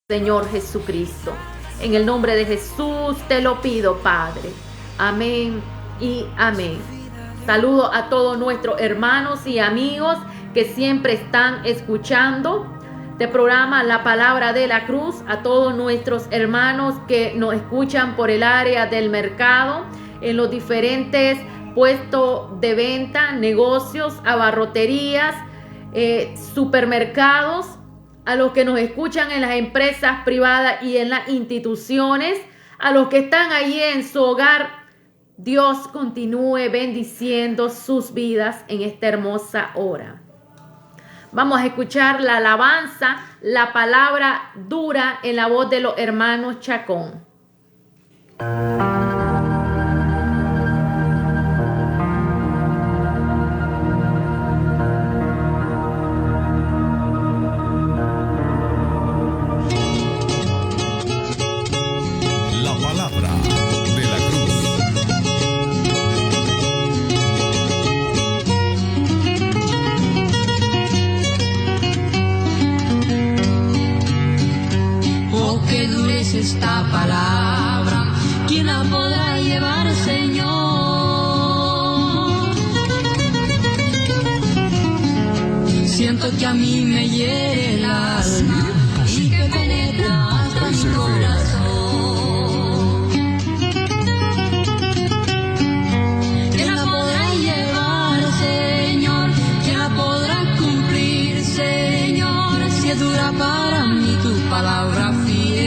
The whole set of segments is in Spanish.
Señor Jesucristo. En el nombre de Jesús te lo pido, Padre. Amén y amén. Saludo a todos nuestros hermanos y amigos que siempre están escuchando este programa La Palabra de la Cruz, a todos nuestros hermanos que nos escuchan por el área del mercado, en los diferentes puestos de venta, negocios, abarroterías, supermercados, a los que nos escuchan en las empresas privadas y en las instituciones, a los que están allí en su hogar. Dios continúe bendiciendo sus vidas en esta hermosa hora. Vamos a escuchar la alabanza, la palabra dura en la voz de los hermanos Chacón. Esta palabra, ¿quién la podrá llevar, Señor? Siento que a mí me hiere el alma y que penetra hasta mi corazón. ¿Quién la podrá llevar, Señor? ¿Quién la podrá cumplir, Señor? Si es dura para mí tu palabra fiel.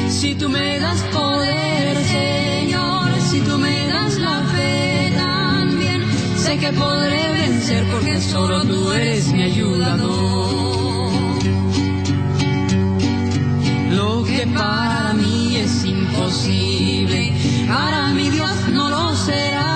Si tú me das poder, Señor, si tú me das la fe también, sé que podré vencer porque solo tú eres mi ayudador. Lo que para mí es imposible, para mi Dios no lo será.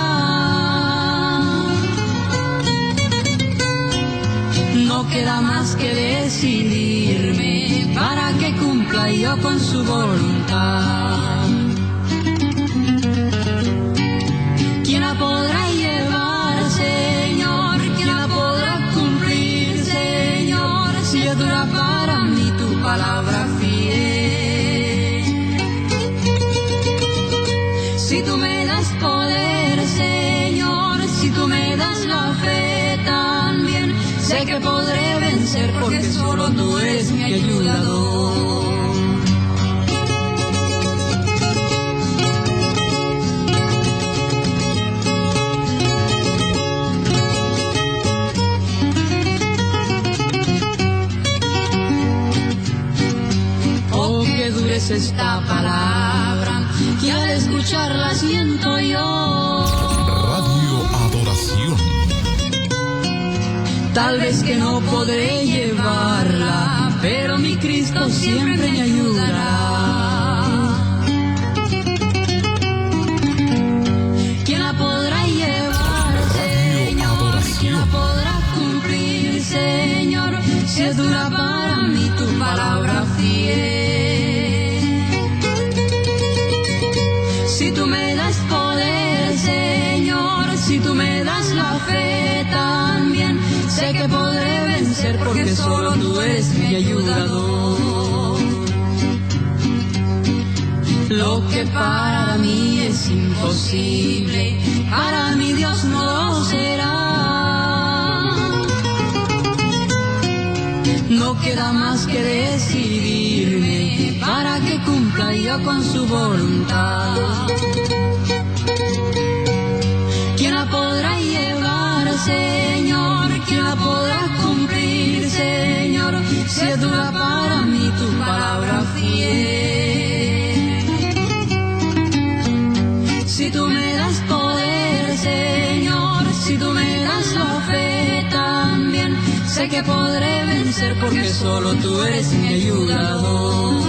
No queda más que decidirme para que cumpla yo con su voluntad. ¿Quién la podrá llevar, Señor? ¿Quién la podrá cumplir, Señor? Si es dura para mí tu palabra fiel. Si tú me das poder, Señor, si tú me das la fe también, sé que podré vencer porque solo tú eres mi ayudador. Oh, qué dura es esta palabra, que al escucharla siento yo. Radio Adoración. Tal vez que no podré llevarla, pero mi Cristo siempre me ayudará. ¿Quién la podrá llevar, Señor? ¿Quién la podrá cumplir, Señor? Si es dura para mí tu palabra fiel. Si tú me das poder, Señor, si tú me das la fe también, sé que podré vencer porque solo tú eres mi ayudador. Lo que para mí es imposible, para mi Dios no lo será. No queda más que decidirme para que cumpla yo con su voluntad. ¿Quién la podrá llevar, Señor? ¿Quién la podrá cumplir, Señor? Si es dura para mí tu palabra fiel. Si tú me das poder, Señor, si tú me das la fe también, sé que podré vencer porque solo tú eres mi ayudador.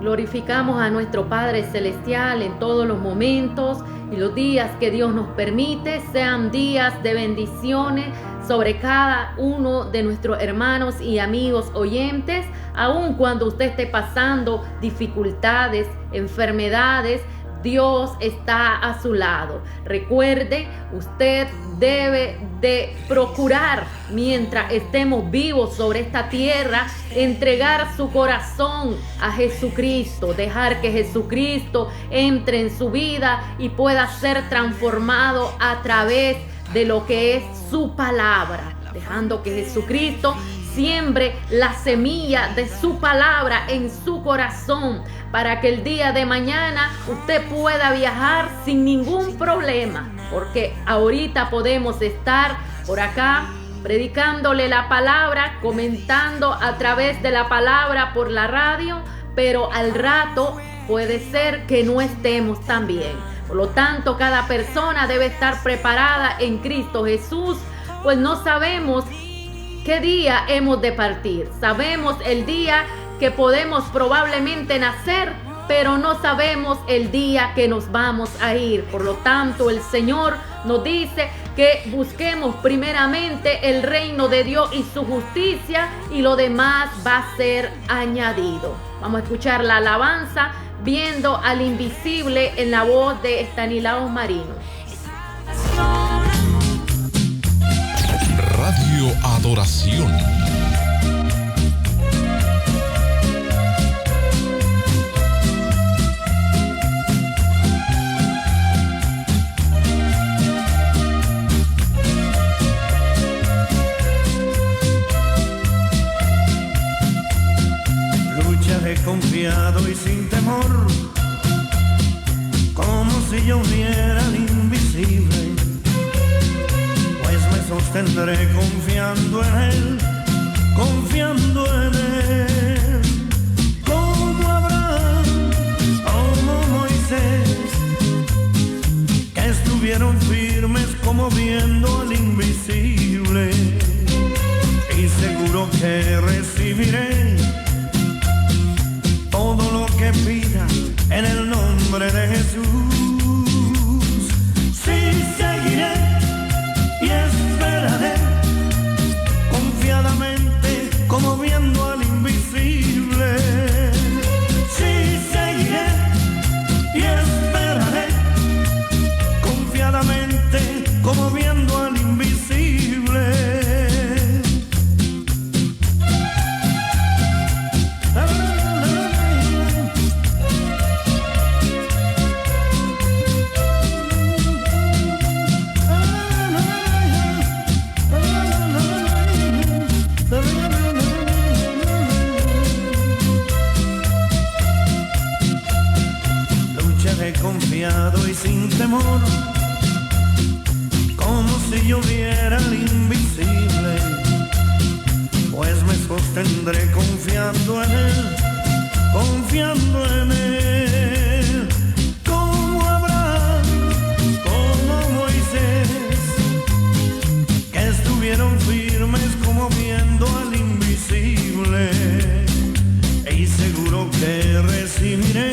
Glorificamos a nuestro Padre Celestial en todos los momentos, y los días que Dios nos permite sean días de bendiciones sobre cada uno de nuestros hermanos y amigos oyentes, aun cuando usted esté pasando dificultades, enfermedades. Dios está a su lado. Recuerde, usted debe de procurar, mientras estemos vivos sobre esta tierra, entregar su corazón a Jesucristo, dejar que Jesucristo entre en su vida y pueda ser transformado a través de lo que es su palabra, dejando que Jesucristo siembre la semilla de su palabra en su corazón, para que el día de mañana usted pueda viajar sin ningún problema, porque ahorita podemos estar por acá predicándole la palabra, comentando a través de la palabra por la radio, pero al rato puede ser que no estemos tan bien. Por lo tanto, cada persona debe estar preparada en Cristo Jesús, pues no sabemos qué día hemos de partir. Sabemos el día que podemos probablemente nacer, pero no sabemos el día que nos vamos a ir. Por lo tanto, el Señor nos dice que busquemos primeramente el reino de Dios y su justicia, y lo demás va a ser añadido. Vamos a escuchar la alabanza Viendo al Invisible en la voz de Estanislao Marino. Radio Adoración. Lucharé confiado y sin temor, como si yo viera al invisible, pues me sostendré confiando en Él, confiando en Él. Como Abraham, como Moisés, que estuvieron firmes como viendo al invisible, y seguro que recibiré todo lo que pida en el nombre de Jesús. Sí, seguiré y esperaré confiadamente como viendo al invisible. Sí, seguiré y esperaré confiadamente como viendo al invisible. Confiado y sin temor, como si yo viera al invisible, pues me sostendré confiando en Él, confiando en Él. Como Abraham, como Moisés, que estuvieron firmes como viendo al invisible, y seguro que recibiré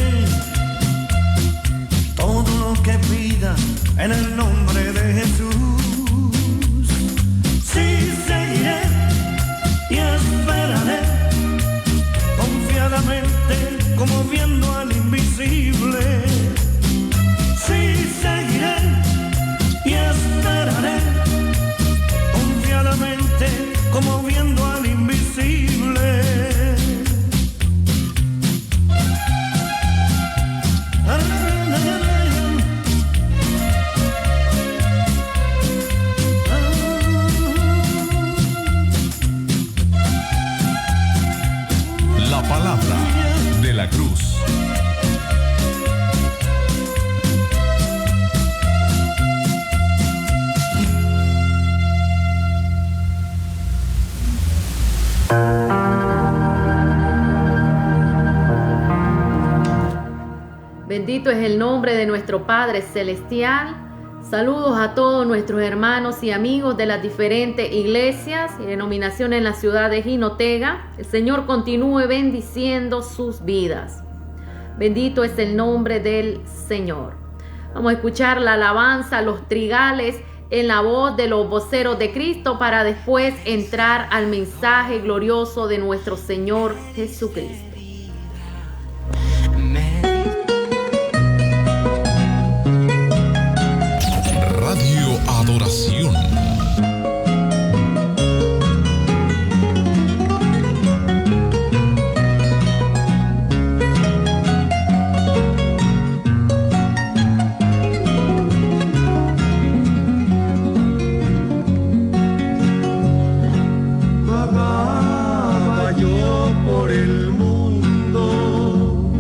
todo lo que pida en el nombre de Jesús. Sí, seguiré y esperaré confiadamente como viendo al invisible. Sí, seguiré y esperaré confiadamente como viendo al invisible. La palabra de la cruz. Bendito es el nombre de nuestro Padre Celestial. Saludos a todos nuestros hermanos y amigos de las diferentes iglesias y denominaciones en la ciudad de Jinotega. El Señor continúe bendiciendo sus vidas. Bendito es el nombre del Señor. Vamos a escuchar la alabanza, los trigales en la voz de los voceros de Cristo para después entrar al mensaje glorioso de nuestro Señor Jesucristo. Radio Adoración. Vagaba yo por el mundo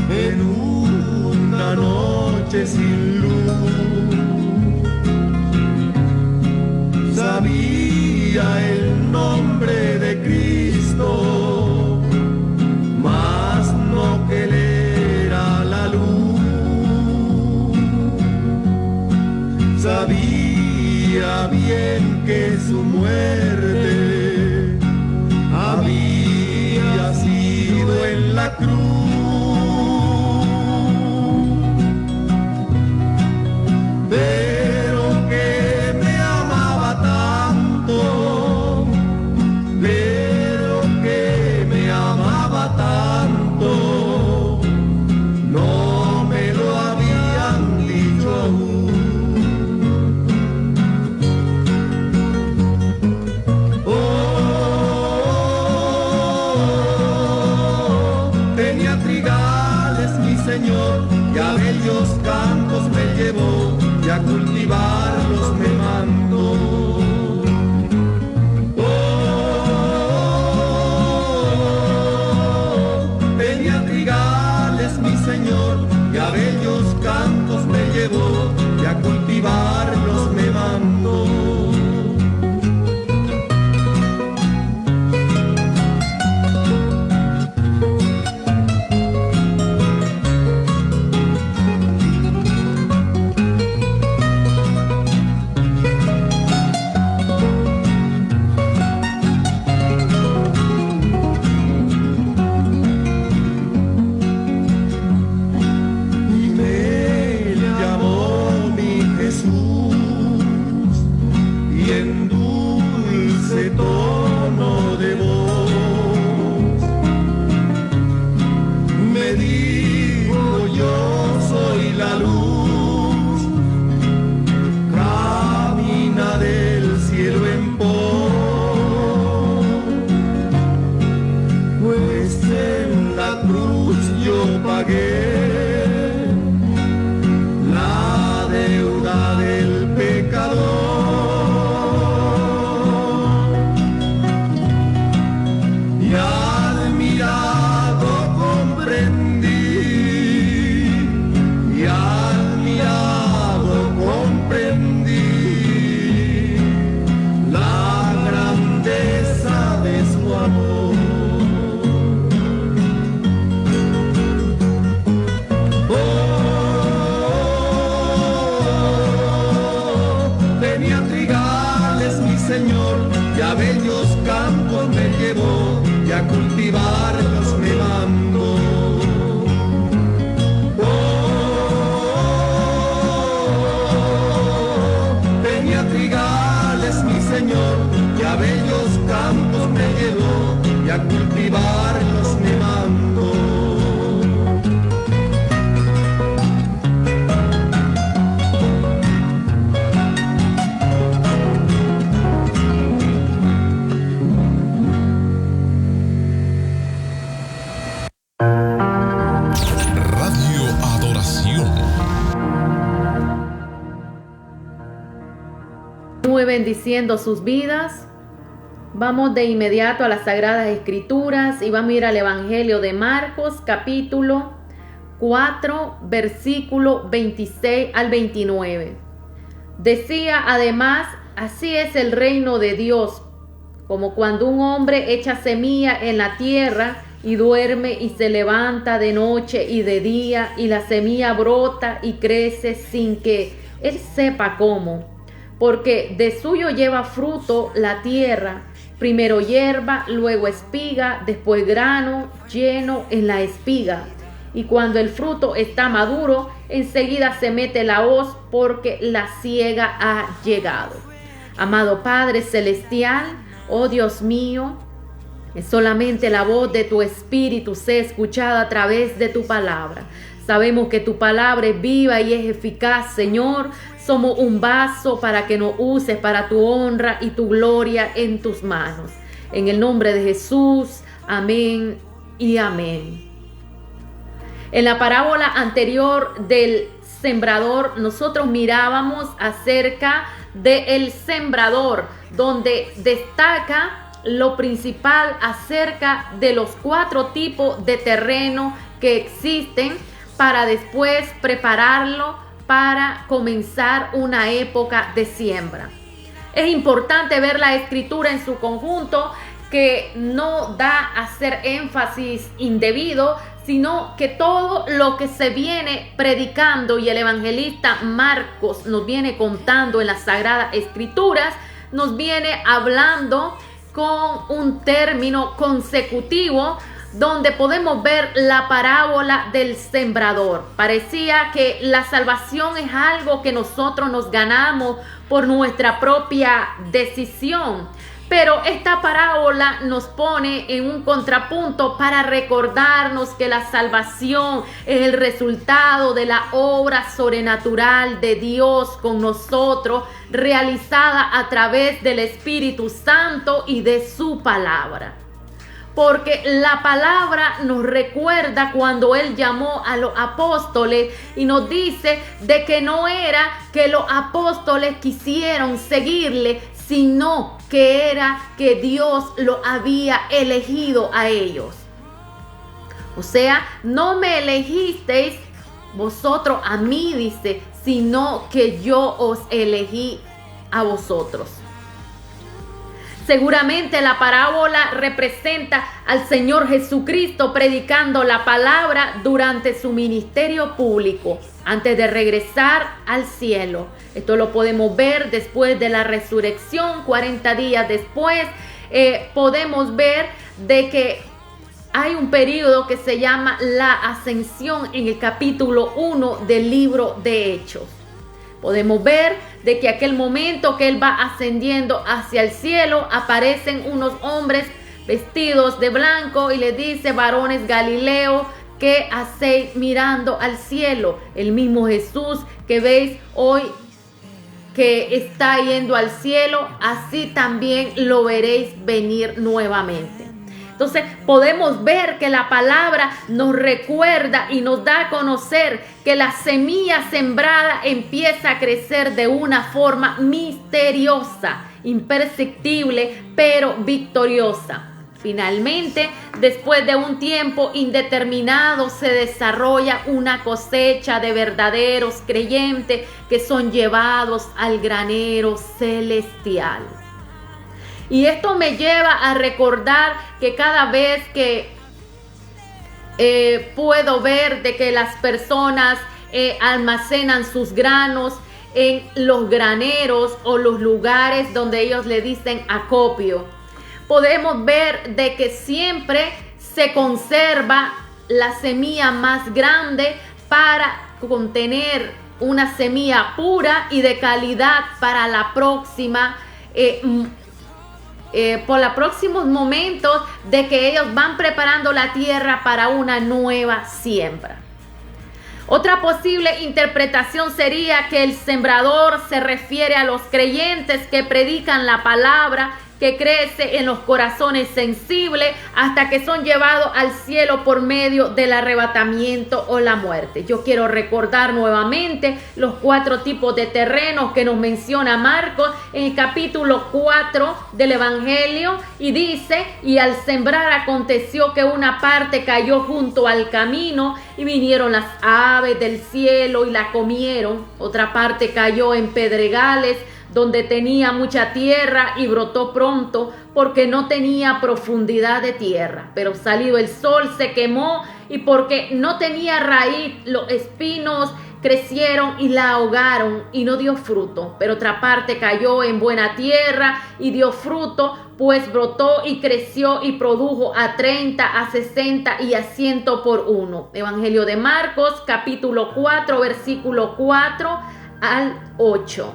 en una noche sin luz. Sabía el nombre de Cristo, mas no que Él era la luz. Sabía bien que su muerte había sido en la cruz. Pero que me amaba tanto, pero que me amaba tanto, no me lo habían dicho aún. Tenía trigales mi Señor, y a bellos campos me llevó, y a cultivarlos me mandó. Tenía trigales mi Señor, y a bellos campos me llevó, y a cultivarlos me mandó. Y me llamó mi Jesús, y en dulce tono de voz me dijo: yo soy la luz, camina del cielo en pos, pues en la cruz yo pagué la deuda del pecador. Y admirado comprendí, y admirado comprendí la grandeza de su amor. Tenía trigales mi Señor, y a bellos campos me llevó, y a cultivarlos me mandó. Tenía trigales mi Señor, y a bellos campos me llevó, y a cultivarlos me mandó. Radio Adoración. Muy bendiciendo sus vidas. Vamos de inmediato a las Sagradas Escrituras y vamos a ir al Evangelio de Marcos, capítulo 4, versículo 26 al 29. Decía además: así es el reino de Dios, como cuando un hombre echa semilla en la tierra y duerme y se levanta de noche y de día, y la semilla brota y crece sin que él sepa cómo, porque de suyo lleva fruto la tierra, primero hierba, luego espiga, después grano lleno en la espiga, y cuando el fruto está maduro, enseguida se mete la hoz porque la siega ha llegado. Amado Padre Celestial, oh Dios mío, es solamente la voz de tu Espíritu sea escuchada a través de tu palabra. Sabemos que tu palabra es viva y es eficaz, Señor. Somos un vaso para que nos uses para tu honra y tu gloria en tus manos. En el nombre de Jesús, amén y amén. En la parábola anterior del sembrador, nosotros mirábamos acerca del sembrador, donde destaca lo principal acerca de los 4 tipos de terreno que existen para después prepararlo para comenzar una época de siembra. Es importante ver la escritura en su conjunto, que no da a hacer énfasis indebido, sino que todo lo que se viene predicando y el evangelista Marcos nos viene contando en las Sagradas Escrituras, nos viene hablando con un término consecutivo, donde podemos ver la parábola del sembrador. Parecía que la salvación es algo que nosotros nos ganamos por nuestra propia decisión, pero esta parábola nos pone en un contrapunto para recordarnos que la salvación es el resultado de la obra sobrenatural de Dios con nosotros, realizada a través del Espíritu Santo y de su palabra. Porque la palabra nos recuerda cuando Él llamó a los apóstoles y nos dice de que no era que los apóstoles quisieron seguirle, sino que era que Dios lo había elegido a ellos. O sea, no me elegisteis vosotros a mí, dice, sino que yo os elegí a vosotros. Seguramente la parábola representa al Señor Jesucristo predicando la palabra durante su ministerio público, antes de regresar al cielo. Esto lo podemos ver después de la resurrección, 40 días después. Podemos ver de que hay un periodo que se llama la ascensión en el capítulo 1 del libro de Hechos. Podemos ver de que aquel momento que Él va ascendiendo hacia el cielo, aparecen unos hombres vestidos de blanco y le dice: varones Galileo, ¿qué hacéis mirando al cielo? El mismo Jesús que veis hoy que está yendo al cielo, así también lo veréis venir nuevamente. Entonces podemos ver que la palabra nos recuerda y nos da a conocer que la semilla sembrada empieza a crecer de una forma misteriosa, imperceptible, pero victoriosa. Finalmente, después de un tiempo indeterminado, se desarrolla una cosecha de verdaderos creyentes que son llevados al granero celestial. Y esto me lleva a recordar que cada vez que puedo ver de que las personas almacenan sus granos en los graneros o los lugares donde ellos le dicen acopio, podemos ver de que siempre se conserva la semilla más grande para contener una semilla pura y de calidad para la próxima por los próximos momentos de que ellos van preparando la tierra para una nueva siembra. Otra posible interpretación sería que el sembrador se refiere a los creyentes que predican la palabra, que crece en los corazones sensibles hasta que son llevados al cielo por medio del arrebatamiento o la muerte. Yo quiero recordar nuevamente los 4 tipos de terrenos que nos menciona Marcos en el capítulo 4 del Evangelio, y dice: y al sembrar aconteció que una parte cayó junto al camino y vinieron las aves del cielo y la comieron. Otra parte cayó en pedregales donde tenía mucha tierra y brotó pronto porque no tenía profundidad de tierra. Pero salido el sol se quemó, y porque no tenía raíz, los espinos crecieron y la ahogaron y no dio fruto. Pero otra parte cayó en buena tierra y dio fruto, pues brotó y creció y produjo a 30, a 60 y a 100 por uno. Evangelio de Marcos, capítulo 4, versículo 4 al 8.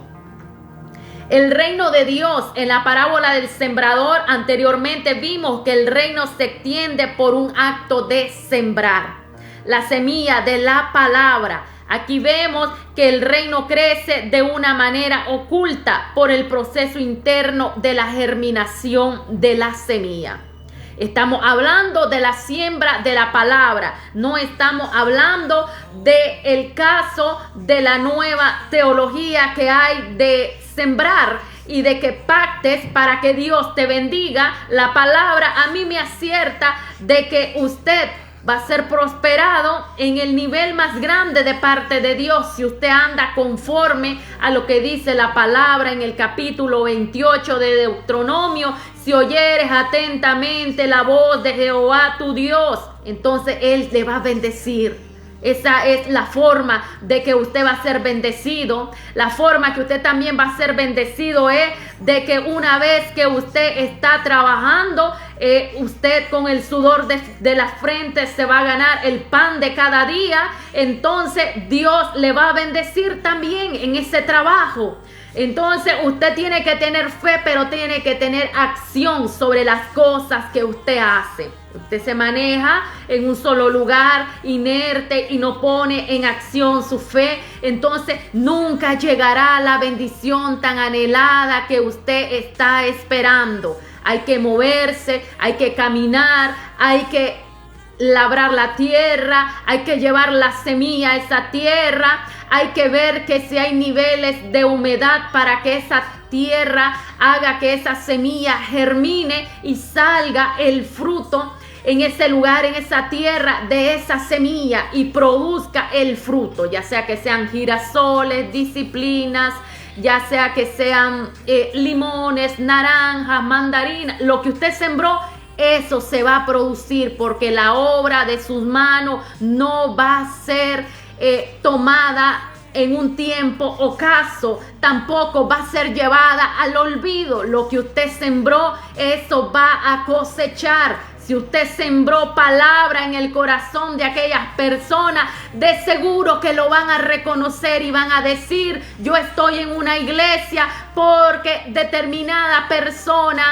El reino de Dios, en la parábola del sembrador, anteriormente vimos que el reino se extiende por un acto de sembrar la semilla de la palabra. Aquí vemos que el reino crece de una manera oculta por el proceso interno de la germinación de la semilla. Estamos hablando de la siembra de la palabra. No estamos hablando del caso de la nueva teología que hay de sembrar y de que pactes para que Dios te bendiga. La palabra a mí me acierta de que usted va a ser prosperado en el nivel más grande de parte de Dios si usted anda conforme a lo que dice la palabra en el capítulo 28 de Deuteronomio. Si oyeres atentamente la voz de Jehová tu Dios, entonces Él le va a bendecir. Esa es la forma de que usted va a ser bendecido. La forma que usted también va a ser bendecido es de que una vez que usted está trabajando, usted con el sudor de la frente se va a ganar el pan de cada día. Entonces Dios le va a bendecir también en ese trabajo. Entonces usted tiene que tener fe, pero tiene que tener acción sobre las cosas que usted hace. Usted se maneja en un solo lugar, inerte, y no pone en acción su fe, entonces nunca llegará la bendición tan anhelada que usted está esperando. Hay que moverse, hay que caminar, hay que labrar la tierra, hay que llevar la semilla a esa tierra, hay que ver que si hay niveles de humedad para que esa tierra haga que esa semilla germine y salga el fruto en ese lugar, en esa tierra de esa semilla, y produzca el fruto, ya sea que sean girasoles, disciplinas, ya sea que sean limones, naranjas, mandarinas, lo que usted sembró, eso se va a producir, porque la obra de sus manos no va a ser tomada en un tiempo ocaso, tampoco va a ser llevada al olvido. Lo que usted sembró, eso va a cosechar. Si usted sembró palabra en el corazón de aquellas personas, de seguro que lo van a reconocer y van a decir: yo estoy en una iglesia porque determinada persona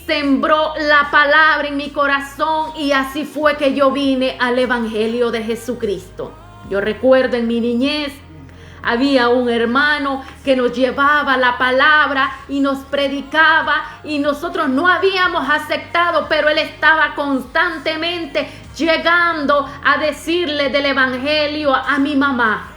sembró la palabra en mi corazón y así fue que yo vine al Evangelio de Jesucristo. Yo recuerdo en mi niñez, había un hermano que nos llevaba la palabra y nos predicaba, y nosotros no habíamos aceptado, pero él estaba constantemente llegando a decirle del evangelio a mi mamá.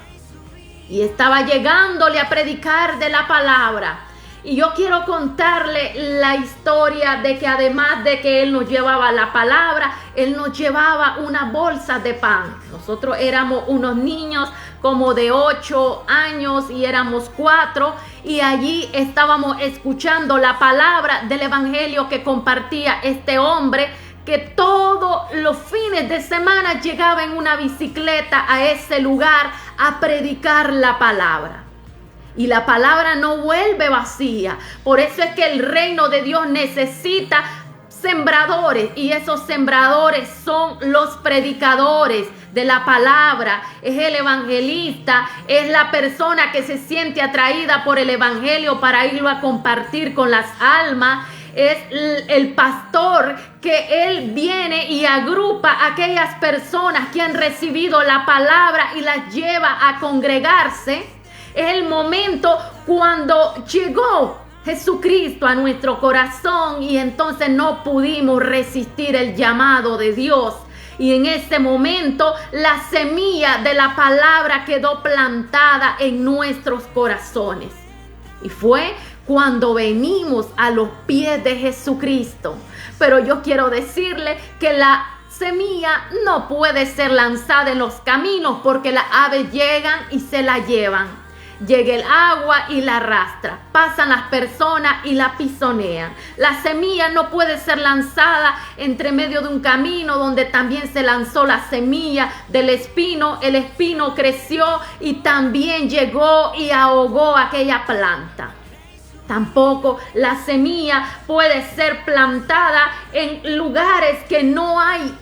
Y estaba llegándole a predicar de la palabra. Y yo quiero contarle la historia de que además de que él nos llevaba la palabra, él nos llevaba una bolsa de pan. Nosotros éramos unos niños como de 8 años y éramos 4, y allí estábamos escuchando la palabra del evangelio que compartía este hombre, que todos los fines de semana llegaba en una bicicleta a ese lugar a predicar la palabra. Y la palabra no vuelve vacía. Por eso es que el reino de Dios necesita sembradores, y esos sembradores son los predicadores de la palabra. Es el evangelista, es la persona que se siente atraída por el evangelio para irlo a compartir con las almas. Es el pastor, que él viene y agrupa a aquellas personas que han recibido la palabra y las lleva a congregarse. Es el momento cuando llegó Jesucristo a nuestro corazón y entonces no pudimos resistir el llamado de Dios. Y en ese momento la semilla de la palabra quedó plantada en nuestros corazones. Y fue cuando venimos a los pies de Jesucristo. Pero yo quiero decirle que la semilla no puede ser lanzada en los caminos, porque las aves llegan y se la llevan. Llega el agua y la arrastra, pasan las personas y la pisonean. La semilla no puede ser lanzada entre medio de un camino donde también se lanzó la semilla del espino. El espino creció y también llegó y ahogó aquella planta. Tampoco la semilla puede ser plantada en lugares que no hay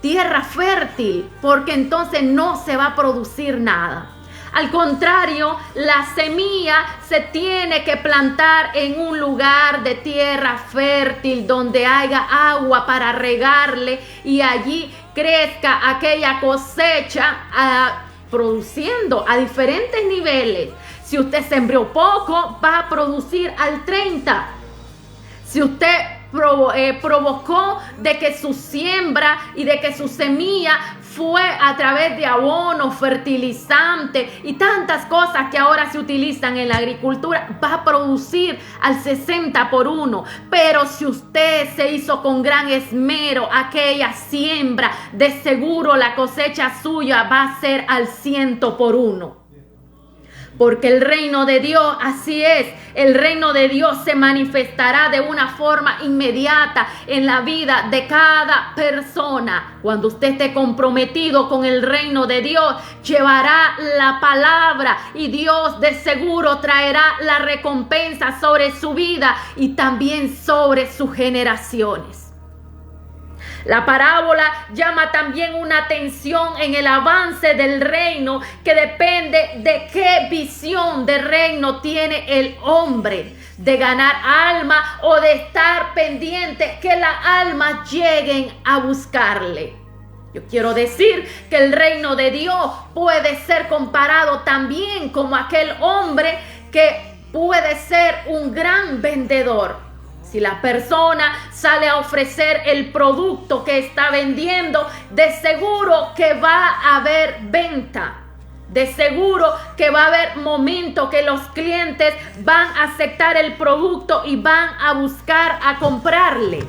tierra fértil, porque entonces no se va a producir nada. Al contrario, la semilla se tiene que plantar en un lugar de tierra fértil donde haya agua para regarle y allí crezca aquella cosecha produciendo a diferentes niveles. Si usted sembró poco, va a producir al 30. Si usted provocó de que su siembra y de que su semilla fue a través de abono, fertilizante y tantas cosas que ahora se utilizan en la agricultura, va a producir al 60-1. Pero si usted se hizo con gran esmero aquella siembra, de seguro la cosecha suya va a ser al 100-1. Porque el reino de Dios, así es, el reino de Dios se manifestará de una forma inmediata en la vida de cada persona. Cuando usted esté comprometido con el reino de Dios, llevará la palabra y Dios de seguro traerá la recompensa sobre su vida y también sobre sus generaciones. La parábola llama también una atención en el avance del reino que depende de qué visión de reino tiene el hombre, de ganar alma o de estar pendiente que las almas lleguen a buscarle. Yo quiero decir que el reino de Dios puede ser comparado también como aquel hombre que puede ser un gran vendedor. Si la persona sale a ofrecer el producto que está vendiendo, de seguro que va a haber venta. De seguro que va a haber momento que los clientes van a aceptar el producto y van a buscar a comprarle.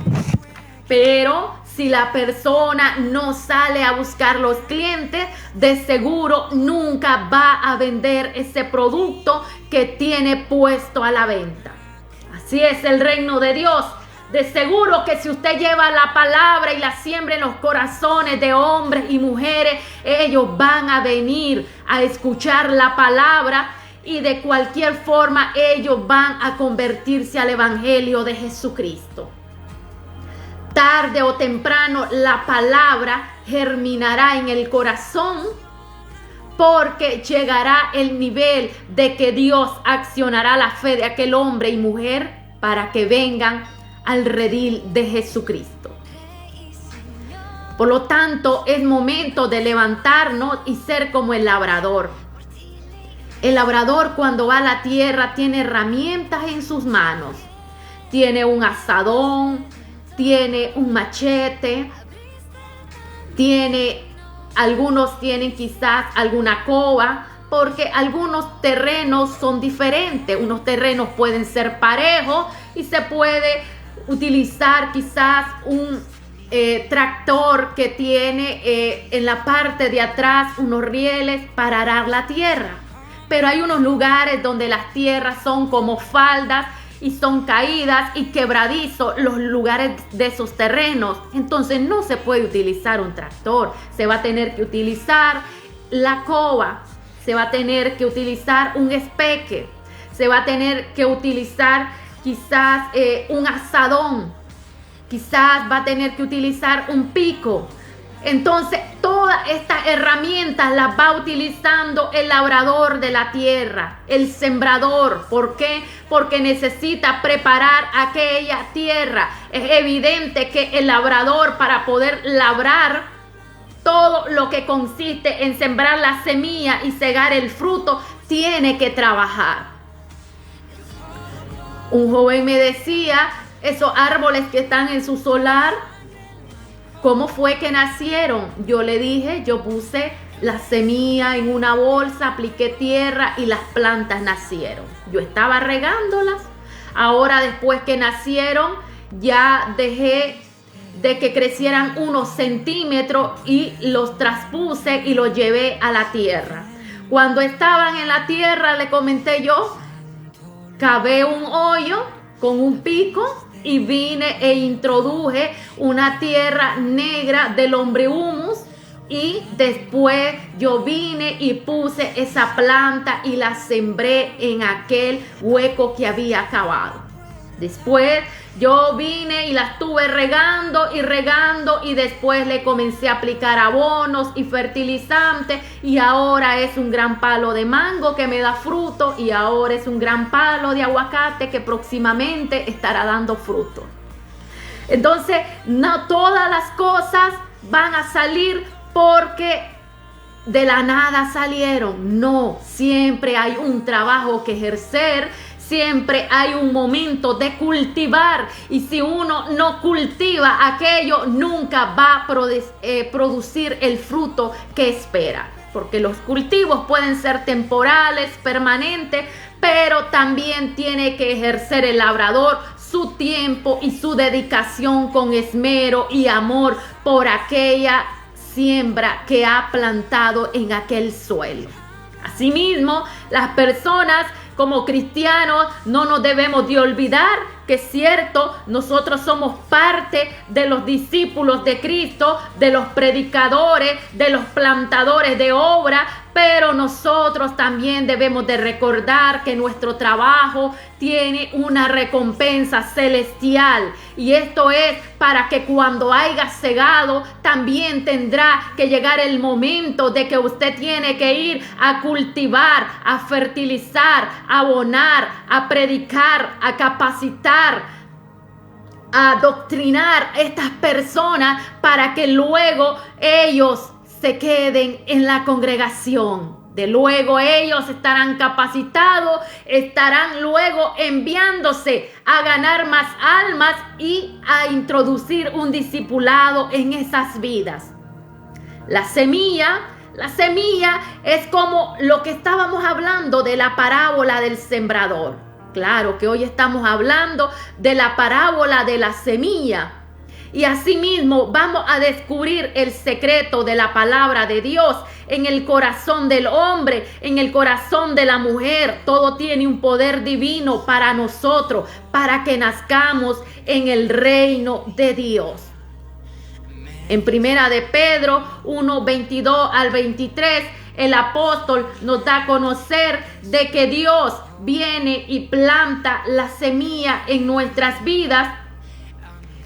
Pero si la persona no sale a buscar los clientes, de seguro nunca va a vender ese producto que tiene puesto a la venta. Así es el reino de Dios. De seguro que si usted lleva la palabra y la siembra en los corazones de hombres y mujeres, ellos van a venir a escuchar la palabra y de cualquier forma ellos van a convertirse al evangelio de Jesucristo. Tarde o temprano la palabra germinará en el corazón, porque llegará el nivel de que Dios accionará la fe de aquel hombre y mujer para que vengan al redil de Jesucristo. Por lo tanto, es momento de levantarnos y ser como el labrador. El labrador, cuando va a la tierra, tiene herramientas en sus manos. Tiene un azadón, tiene un machete, algunos tienen quizás alguna coba, porque algunos terrenos son diferentes. Unos terrenos pueden ser parejos y se puede utilizar quizás un tractor que tiene en la parte de atrás unos rieles para arar la tierra. Pero hay unos lugares donde las tierras son como faldas y son caídas y quebradizos los lugares de esos terrenos. Entonces no se puede utilizar un tractor. Se va a tener que utilizar la coba. Se va a tener que utilizar un espeque, se va a tener que utilizar quizás un azadón, quizás va a tener que utilizar un pico. Entonces, todas estas herramientas las va utilizando el labrador de la tierra, el sembrador. ¿Por qué? Porque necesita preparar aquella tierra. Es evidente que el labrador, para poder labrar todo lo que consiste en sembrar la semilla y cegar el fruto, tiene que trabajar. Un joven me decía, esos árboles que están en su solar, ¿cómo fue que nacieron? Yo le dije, yo puse la semilla en una bolsa, apliqué tierra y las plantas nacieron. Yo estaba regándolas. Ahora, después que nacieron, ya dejé de que crecieran unos centímetros y los traspuse y los llevé a la tierra. Cuando estaban en la tierra, le comenté yo, cavé un hoyo con un pico y vine e introduje una tierra negra del hombre humus Y después yo vine y puse esa planta y la sembré en aquel hueco que había cavado. Después yo vine y la estuve regando y después le comencé a aplicar abonos y fertilizantes y ahora es un gran palo de mango que me da fruto y ahora es un gran palo de aguacate que próximamente estará dando fruto. Entonces, no todas las cosas van a salir porque de la nada salieron. No, siempre hay un trabajo que ejercer. Siempre hay un momento de cultivar y si uno no cultiva aquello, nunca va a producir el fruto que espera. Porque los cultivos pueden ser temporales, permanentes, pero también tiene que ejercer el labrador su tiempo y su dedicación con esmero y amor por aquella siembra que ha plantado en aquel suelo. Asimismo, las personas como cristianos no nos debemos de olvidar que es cierto, nosotros somos parte de los discípulos de Cristo, de los predicadores, de los plantadores de obra, pero nosotros también debemos de recordar que nuestro trabajo tiene una recompensa celestial y esto es para que cuando haya cegado también tendrá que llegar el momento de que usted tiene que ir a cultivar, a fertilizar, a abonar, a predicar, a capacitar, a adoctrinar a estas personas para que luego ellos se queden en la congregación. De luego ellos estarán capacitados, estarán luego enviándose a ganar más almas y a introducir un discipulado en esas vidas. La semilla es como lo que estábamos hablando de la parábola del sembrador. Claro que hoy estamos hablando de la parábola de la semilla. Y asimismo vamos a descubrir el secreto de la palabra de Dios en el corazón del hombre, en el corazón de la mujer. Todo tiene un poder divino para nosotros, para que nazcamos en el reino de Dios. En Primera de Pedro 1, 22 al 23, el apóstol nos da a conocer de que Dios viene y planta la semilla en nuestras vidas.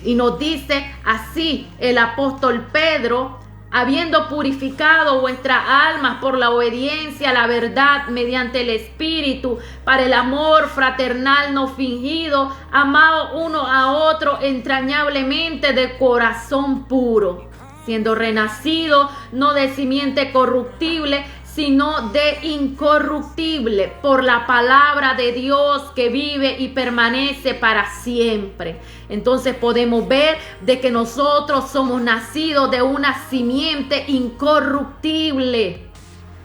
Y nos dice así el apóstol Pedro: habiendo purificado vuestras almas por la obediencia a la verdad mediante el Espíritu, para el amor fraternal no fingido, amados uno a otro entrañablemente de corazón puro, siendo renacido no de simiente corruptible, sino de incorruptible, por la palabra de Dios que vive y permanece para siempre. Entonces podemos ver de que nosotros somos nacidos de una simiente incorruptible,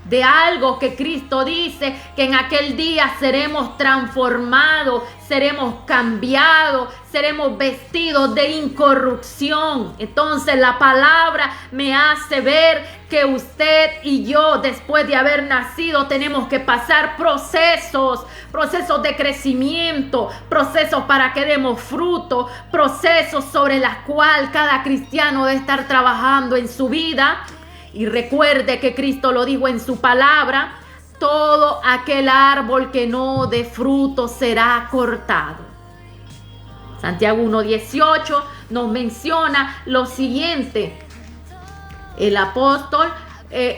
de algo que Cristo dice que en aquel día seremos transformados, seremos cambiados, seremos vestidos de incorrupción. Entonces la palabra me hace ver que usted y yo, después de haber nacido, tenemos que pasar procesos de crecimiento, procesos para que demos fruto, procesos sobre los cuales cada cristiano debe estar trabajando en su vida. Y recuerde que Cristo lo dijo en su palabra: todo aquel árbol que no dé fruto será cortado. Santiago 1:18 nos menciona lo siguiente. El apóstol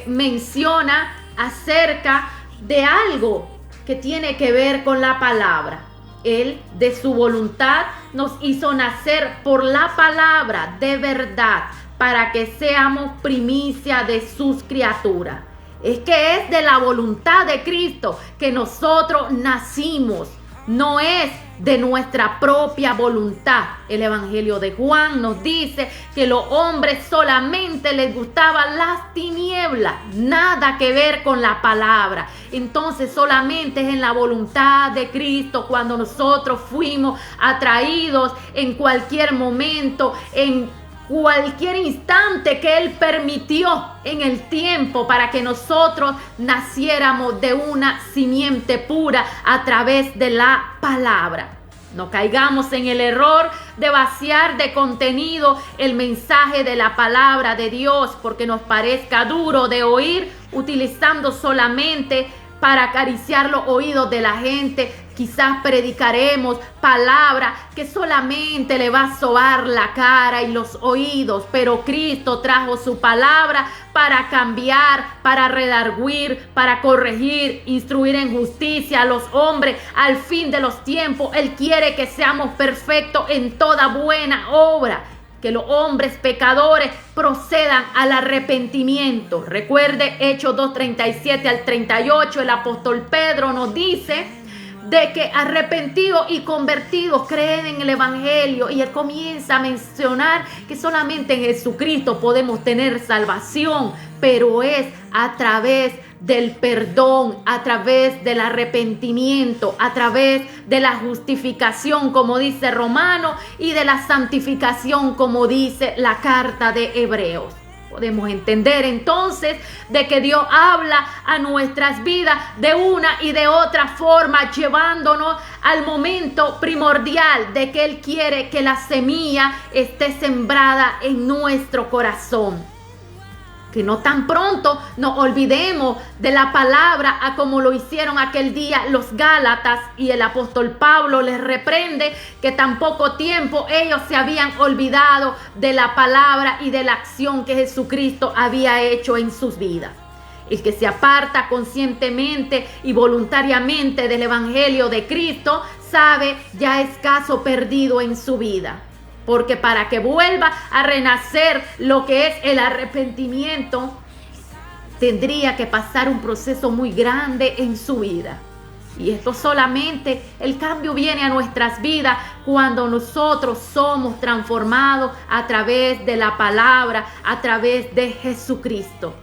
menciona acerca de algo que tiene que ver con la palabra. Él, de su voluntad, nos hizo nacer por la palabra de verdad, para que seamos primicia de sus criaturas. Es que es de la voluntad de Cristo que nosotros nacimos, no es de nuestra propia voluntad. El Evangelio de Juan nos dice que los hombres solamente les gustaban las tinieblas, nada que ver con la palabra. Entonces solamente es en la voluntad de Cristo cuando nosotros fuimos atraídos en cualquier momento, en cualquier instante que Él permitió en el tiempo para que nosotros naciéramos de una simiente pura a través de la palabra. No caigamos en el error de vaciar de contenido el mensaje de la palabra de Dios porque nos parezca duro de oír, utilizando solamente para acariciar los oídos de la gente. Quizás predicaremos palabra que solamente le va a sobar la cara y los oídos, pero Cristo trajo su palabra para cambiar, para redarguir, para corregir, instruir en justicia a los hombres al fin de los tiempos. Él quiere que seamos perfectos en toda buena obra, que los hombres pecadores procedan al arrepentimiento. Recuerde Hechos 2:37 al 38, el apóstol Pedro nos dice de que arrepentidos y convertidos creen en el evangelio, y él comienza a mencionar que solamente en Jesucristo podemos tener salvación, pero es a través del perdón, a través del arrepentimiento, a través de la justificación, como dice Romano, y de la santificación, como dice la carta de Hebreos. Podemos entender entonces de que Dios habla a nuestras vidas de una y de otra forma, llevándonos al momento primordial de que Él quiere que la semilla esté sembrada en nuestro corazón. Que no tan pronto nos olvidemos de la palabra a como lo hicieron aquel día los Gálatas, y el apóstol Pablo les reprende que tan poco tiempo ellos se habían olvidado de la palabra y de la acción que Jesucristo había hecho en sus vidas. El que se aparta conscientemente y voluntariamente del evangelio de Cristo sabe ya es caso perdido en su vida. Porque para que vuelva a renacer lo que es el arrepentimiento, tendría que pasar un proceso muy grande en su vida. Y esto solamente, el cambio viene a nuestras vidas cuando nosotros somos transformados a través de la palabra, a través de Jesucristo.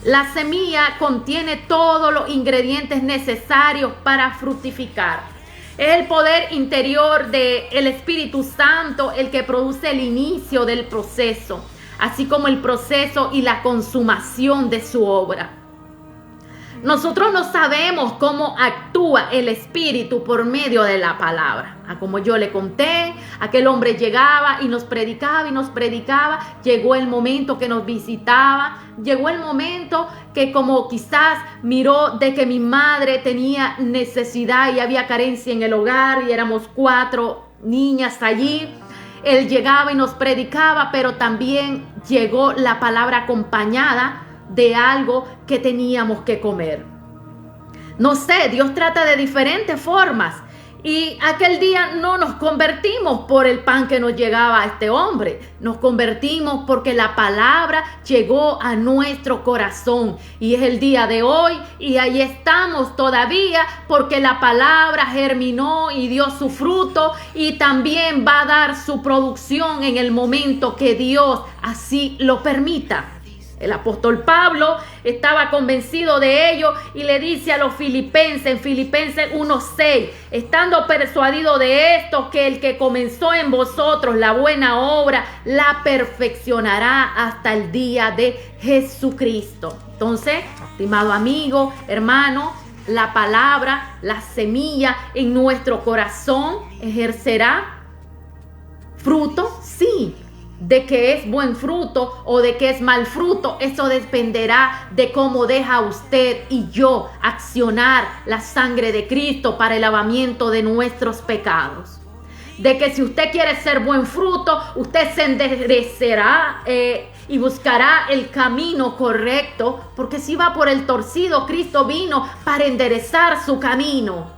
La semilla contiene todos los ingredientes necesarios para fructificar. Es el poder interior del Espíritu Santo el que produce el inicio del proceso, así como el proceso y la consumación de su obra. Nosotros no sabemos cómo actúa el Espíritu por medio de la palabra. Como yo le conté, aquel hombre llegaba y nos predicaba y nos predicaba. Llegó el momento que nos visitaba. Llegó el momento que, como quizás miró de que mi madre tenía necesidad y había carencia en el hogar y éramos 4 niñas allí. Él llegaba y nos predicaba, pero también llegó la palabra acompañada de algo que teníamos que comer. No sé, Dios trata de diferentes formas. Y aquel día no nos convertimos por el pan que nos llegaba a este hombre. Nos convertimos porque la palabra llegó a nuestro corazón. Y es el día de hoy y ahí estamos todavía porque la palabra germinó y dio su fruto, y también va a dar su producción en el momento que Dios así lo permita. El apóstol Pablo estaba convencido de ello y le dice a los filipenses en Filipenses 1:6, estando persuadido de esto, que el que comenzó en vosotros la buena obra la perfeccionará hasta el día de Jesucristo. Entonces, estimado amigo, hermano, la palabra, la semilla en nuestro corazón ejercerá fruto, sí. De que es buen fruto o de que es mal fruto, eso dependerá de cómo deja usted y yo accionar la sangre de Cristo para el lavamiento de nuestros pecados. De que si usted quiere ser buen fruto, usted se enderecerá y buscará el camino correcto, porque si va por el torcido, Cristo vino para enderezar su camino,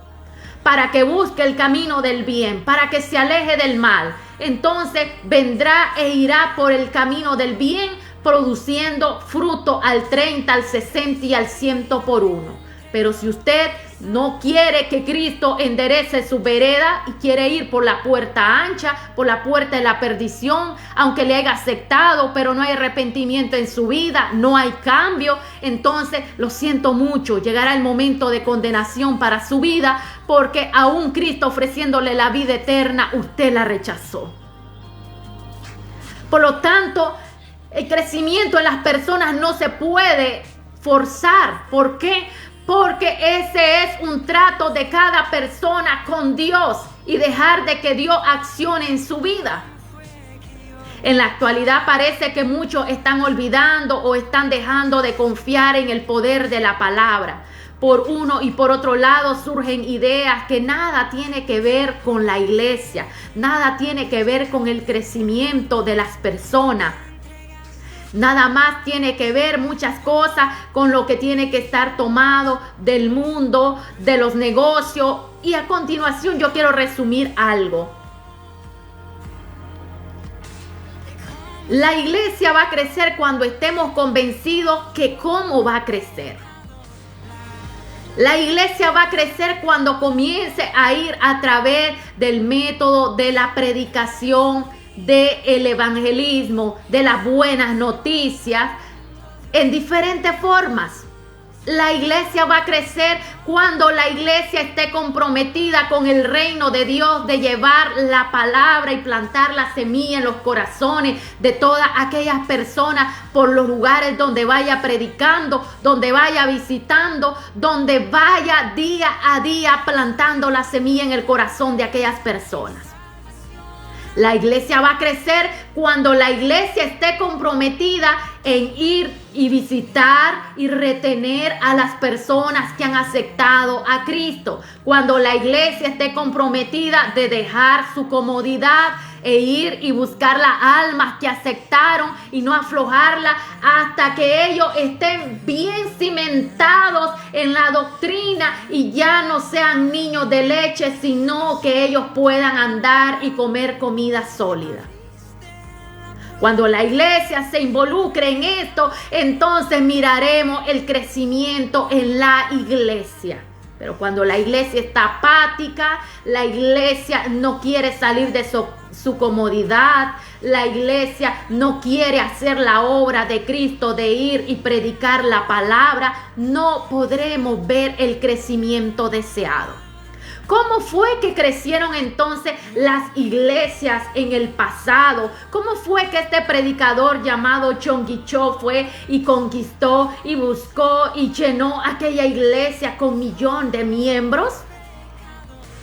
para que busque el camino del bien, para que se aleje del mal. Entonces vendrá e irá por el camino del bien, produciendo fruto al 30, al 60 y al 100 por uno. Pero si usted no quiere que Cristo enderece su vereda y quiere ir por la puerta ancha, por la puerta de la perdición, aunque le haya aceptado, pero no hay arrepentimiento en su vida, no hay cambio, entonces lo siento mucho, llegará el momento de condenación para su vida, porque aún Cristo ofreciéndole la vida eterna, usted la rechazó. Por lo tanto, el crecimiento en las personas no se puede forzar. ¿Por qué? porque ese es un trato de cada persona con Dios y dejar de que Dios accione en su vida. En la actualidad parece que muchos están olvidando o están dejando de confiar en el poder de la palabra. Por uno y por otro lado surgen ideas que nada tiene que ver con la iglesia, nada tiene que ver con el crecimiento de las personas. Nada más tiene que ver muchas cosas con lo que tiene que estar tomado del mundo, de los negocios. Y a continuación yo quiero resumir algo. La iglesia va a crecer cuando estemos convencidos que cómo va a crecer. La iglesia va a crecer cuando comience a ir a través del método de la predicación, del evangelismo, de las buenas noticias, en diferentes formas. La iglesia va a crecer cuando la iglesia esté comprometida con el reino de Dios, de llevar la palabra y plantar la semilla en los corazones de todas aquellas personas por los lugares donde vaya predicando, donde vaya visitando, donde vaya día a día plantando la semilla en el corazón de aquellas personas. La iglesia va a crecer cuando la iglesia esté comprometida en ir y visitar y retener a las personas que han aceptado a Cristo. Cuando la iglesia esté comprometida de dejar su comodidad e ir y buscar las almas que aceptaron y no aflojarla hasta que ellos estén bien cimentados en la doctrina y ya no sean niños de leche, sino que ellos puedan andar y comer comida sólida. Cuando la iglesia se involucre en esto, entonces miraremos el crecimiento en la iglesia. Pero cuando la iglesia está apática, la iglesia no quiere salir de su comodidad, la iglesia no quiere hacer la obra de Cristo de ir y predicar la palabra, no podremos ver el crecimiento deseado. ¿Cómo fue que crecieron entonces las iglesias en el pasado? ¿Cómo fue que este predicador llamado Chonguichó fue y conquistó y buscó y llenó aquella iglesia con 1,000,000 de miembros?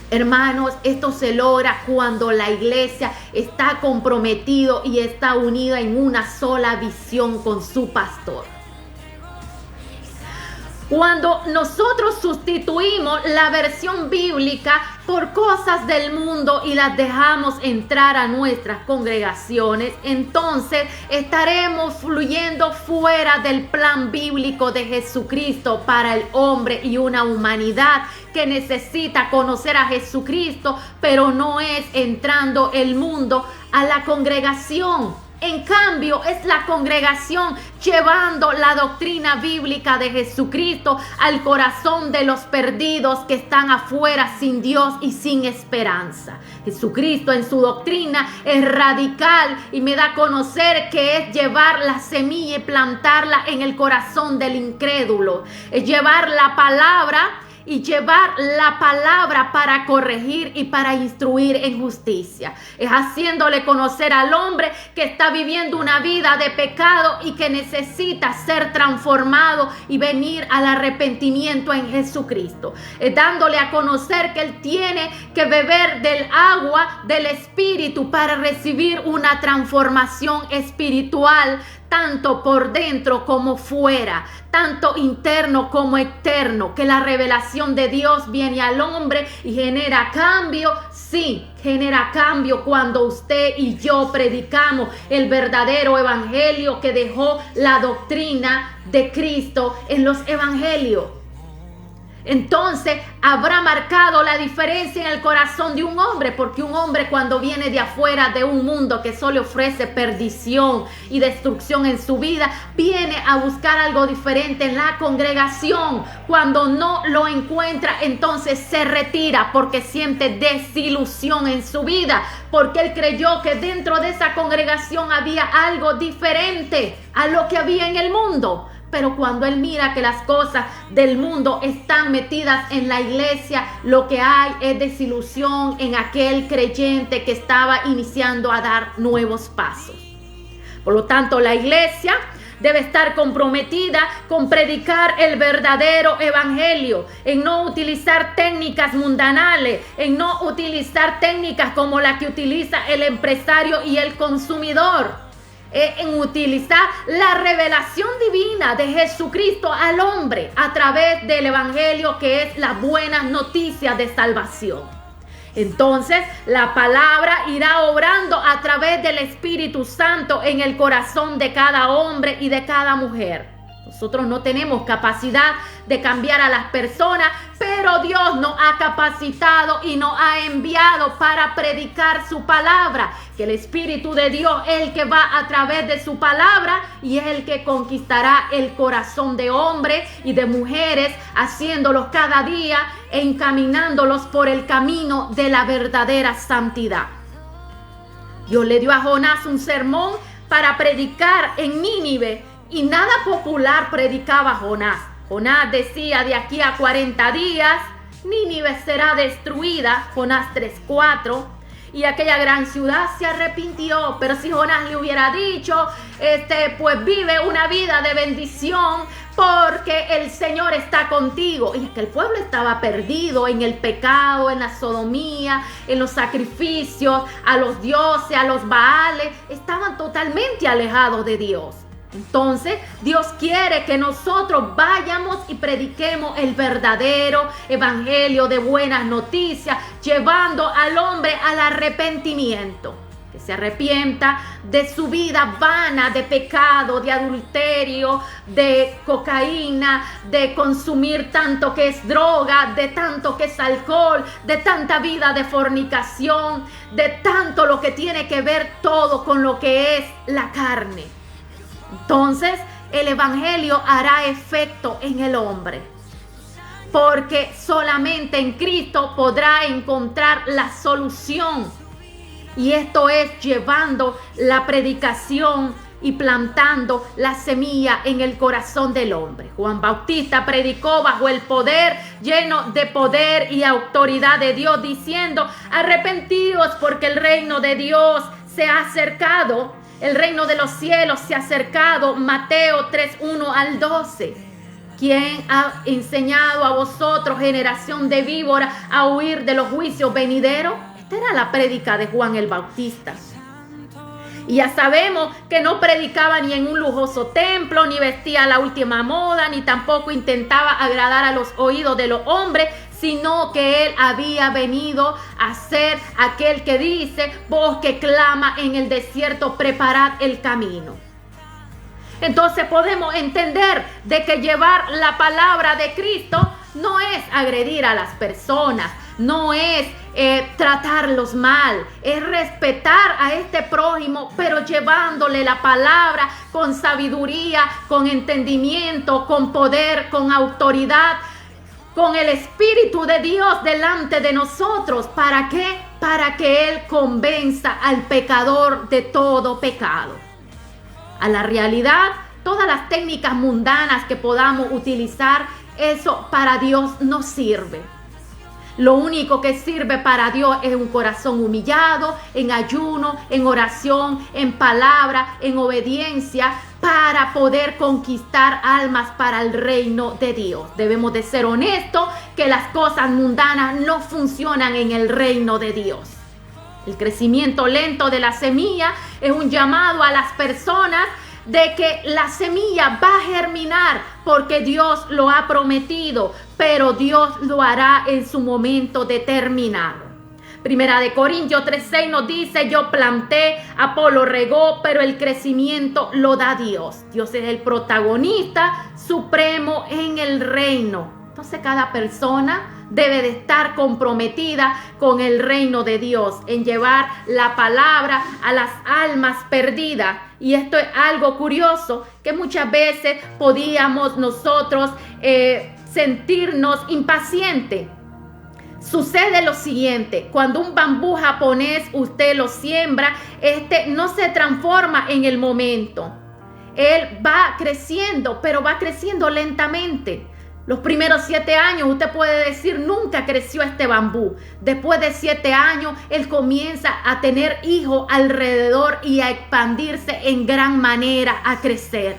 Hermanos, esto se logra cuando la iglesia está comprometido y está unida en una sola visión con su pastor. Cuando nosotros sustituimos la versión bíblica por cosas del mundo y las dejamos entrar a nuestras congregaciones, entonces estaremos fluyendo fuera del plan bíblico de Jesucristo para el hombre y una humanidad que necesita conocer a Jesucristo, pero no es entrando el mundo a la congregación. En cambio, es la congregación llevando la doctrina bíblica de Jesucristo al corazón de los perdidos que están afuera sin Dios y sin esperanza. Jesucristo en su doctrina es radical y me da a conocer que es llevar la semilla y plantarla en el corazón del incrédulo. Es llevar la palabra y llevar la palabra para corregir y para instruir en justicia. Es haciéndole conocer al hombre que está viviendo una vida de pecado y que necesita ser transformado y venir al arrepentimiento en Jesucristo. Es dándole a conocer que él tiene que beber del agua del Espíritu para recibir una transformación espiritual, tanto por dentro como fuera, tanto interno como externo, que la revelación de Dios viene al hombre y genera cambio. Sí, genera cambio cuando usted y yo predicamos el verdadero evangelio que dejó la doctrina de Cristo en los evangelios. Entonces habrá marcado la diferencia en el corazón de un hombre, porque un hombre cuando viene de afuera de un mundo que solo ofrece perdición y destrucción en su vida, viene a buscar algo diferente en la congregación. Cuando no lo encuentra, entonces se retira porque siente desilusión en su vida, porque él creyó que dentro de esa congregación había algo diferente a lo que había en el mundo. Pero cuando él mira que las cosas del mundo están metidas en la iglesia, lo que hay es desilusión en aquel creyente que estaba iniciando a dar nuevos pasos. Por lo tanto, la iglesia debe estar comprometida con predicar el verdadero evangelio, en no utilizar técnicas mundanales, en no utilizar técnicas como la que utiliza el empresario y el consumidor, en utilizar la revelación divina de Jesucristo al hombre a través del evangelio, que es la buena noticia de salvación. Entonces la palabra irá obrando a través del Espíritu Santo en el corazón de cada hombre y de cada mujer. Nosotros no tenemos capacidad de cambiar a las personas, pero Dios nos ha capacitado y nos ha enviado para predicar su palabra. Que el Espíritu de Dios es el que va a través de su palabra y es el que conquistará el corazón de hombres y de mujeres, haciéndolos cada día e encaminándolos por el camino de la verdadera santidad. Dios le dio a Jonás un sermón para predicar en Nínive, y nada popular predicaba Jonás. Jonás decía: de aquí a 40 días Nínive será destruida, Jonás 3:4, y aquella gran ciudad se arrepintió. Pero si Jonás le hubiera dicho, pues vive una vida de bendición porque el Señor está contigo. Y es que el pueblo estaba perdido en el pecado, en la sodomía, en los sacrificios a los dioses, a los baales. Estaban totalmente alejados de Dios. Entonces Dios quiere que nosotros vayamos y prediquemos el verdadero evangelio de buenas noticias, llevando al hombre al arrepentimiento, que se arrepienta de su vida vana de pecado, de adulterio, de cocaína, de consumir tanto que es droga, de tanto que es alcohol, de tanta vida de fornicación, de tanto lo que tiene que ver todo con lo que es la carne. Entonces el evangelio hará efecto en el hombre, porque solamente en Cristo podrá encontrar la solución, y esto es llevando la predicación y plantando la semilla en el corazón del hombre. Juan Bautista predicó bajo el poder, lleno de poder y autoridad de Dios, diciendo: arrepentíos porque el reino de Dios se ha acercado. El reino de los cielos se ha acercado. Mateo 3:1-12. ¿Quién ha enseñado a vosotros, generación de víbora, a huir de los juicios venideros? Esta era la prédica de Juan el Bautista. Y ya sabemos que no predicaba ni en un lujoso templo, ni vestía la última moda, ni tampoco intentaba agradar a los oídos de los hombres, sino que él había venido a ser aquel que dice: voz que clama en el desierto, preparad el camino. Entonces podemos entender de que llevar la palabra de Cristo no es agredir a las personas, no es tratarlos mal, es respetar a este prójimo, pero llevándole la palabra con sabiduría, con entendimiento, con poder, con autoridad, con el Espíritu de Dios delante de nosotros. ¿Para qué? Para que Él convenza al pecador de todo pecado. A la realidad, todas las técnicas mundanas que podamos utilizar, eso para Dios no sirve. Lo único que sirve para Dios es un corazón humillado, en ayuno, en oración, en palabra, en obediencia, para poder conquistar almas para el reino de Dios. Debemos de ser honestos que las cosas mundanas no funcionan en el reino de Dios. El crecimiento lento de la semilla es un llamado a las personas de que la semilla va a germinar porque Dios lo ha prometido, pero Dios lo hará en su momento determinado. Primera de Corintios 3:6 nos dice: yo planté, Apolo regó, pero el crecimiento lo da Dios. Dios es el protagonista supremo en el reino. Entonces cada persona debe de estar comprometida con el reino de Dios, en llevar la palabra a las almas perdidas. Y esto es algo curioso, que muchas veces podíamos nosotros sentirnos impacientes. Sucede lo siguiente: cuando un bambú japonés usted lo siembra, no se transforma en el momento. Él va creciendo, pero va creciendo lentamente. Los primeros 7 años usted puede decir: nunca creció este bambú. Después de 7 años él comienza a tener hijos alrededor y a expandirse en gran manera, a crecer.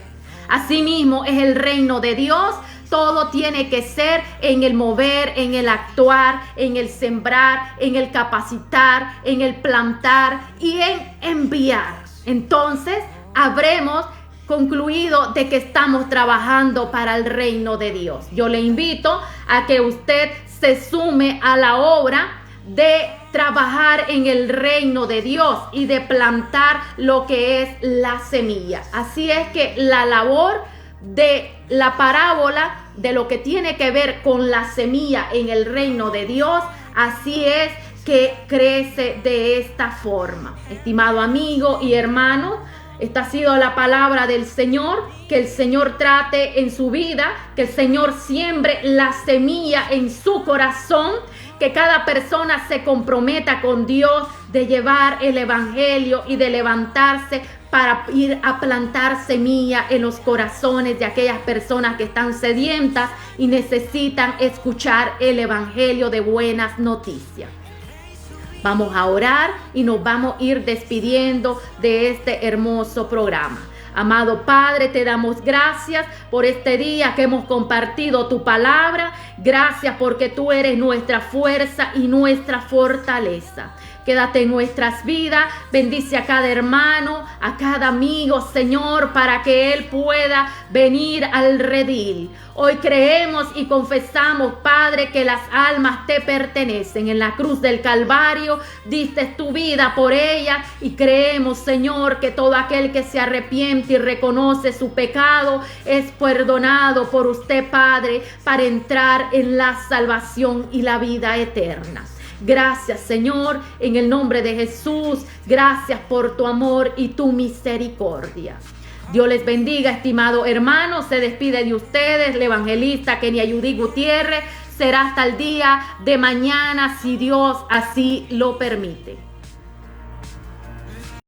Asimismo es el reino de Dios. Todo tiene que ser en el mover, en el actuar, en el sembrar, en el capacitar, en el plantar y en enviar. Entonces, habremos concluido de que estamos trabajando para el reino de Dios. Yo le invito a que usted se sume a la obra de trabajar en el reino de Dios y de plantar lo que es la semilla. Así es que la labor de la parábola, de lo que tiene que ver con la semilla en el reino de Dios, así es que crece de esta forma. Estimado amigo y hermano, esta ha sido la palabra del Señor. Que el Señor trate en su vida, que el Señor siembre la semilla en su corazón, que cada persona se comprometa con Dios de llevar el evangelio y de levantarse para ir a plantar semilla en los corazones de aquellas personas que están sedientas y necesitan escuchar el evangelio de buenas noticias. Vamos a orar y nos vamos a ir despidiendo de este hermoso programa. Amado Padre, te damos gracias por este día que hemos compartido tu palabra. Gracias porque tú eres nuestra fuerza y nuestra fortaleza. Quédate en nuestras vidas, bendice a cada hermano, a cada amigo, Señor, para que él pueda venir al redil. Hoy creemos y confesamos, Padre, que las almas te pertenecen. En la cruz del Calvario diste tu vida por ellas y creemos, Señor, que todo aquel que se arrepiente y reconoce su pecado es perdonado por usted, Padre, para entrar en la salvación y la vida eterna. Gracias, Señor, en el nombre de Jesús. Gracias por tu amor y tu misericordia. Dios les bendiga, estimado hermano. Se despide de ustedes el evangelista Kenia Judy Gutiérrez. Será hasta el día de mañana, si Dios así lo permite.